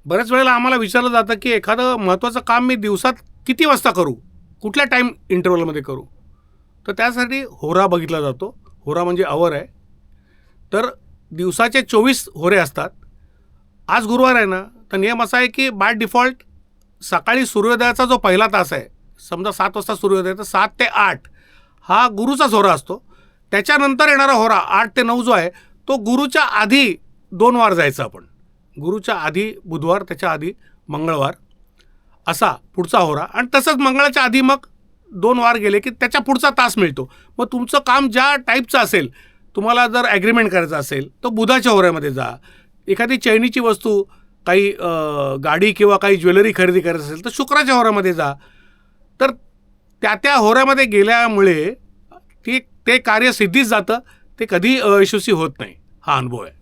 बऱ्याच वेळेला आम्हाला विचारलं जातं की एखादं महत्त्वाचं काम मी दिवसात किती वाजता करू, कुठल्या टाईम इंटरवलमध्ये करू. तर त्यासाठी होरा बघितला जातो. होरा म्हणजे अवर आहे. तर दिवसाचे 24 होरे असतात. आज गुरुवार आहे ना, तर नियम असा आहे की बाय डिफॉल्ट सकाळी सूर्योदयाचा जो पहिला तास आहे, समजा 7 वाजता सूर्योदय, तर 7 ते 8 हा गुरुचाच होरा असतो. त्याच्यानंतर येणारा होरा 8 ते 9 जो आहे, तो गुरुच्या आधी 2 वार जायचं आपण. गुरुच्या आधी बुधवार, त्याच्या आधी मंगळवार, असा पुढचा होरा. आणि तसंच मंगळाच्या आधी मग 2 वार गेले की त्याच्या पुढचा तास मिळतो. मग तुमचं काम ज्या टाईपचं असेल, तुम्हाला जर ॲग्रीमेंट करायचं असेल तर बुधाच्या होऱ्यामध्ये जा. एखादी चैनीची वस्तू, काही गाडी किंवा काही ज्वेलरी खरेदी करायचं असेल तर शुक्राच्या होऱ्यामध्ये जा. तर त्या त्या होऱ्यामध्ये गेल्यामुळे ते कार्य सिद्धीच जातं. ते कधी अयशस्वी होत नाही. हा अनुभव आहे.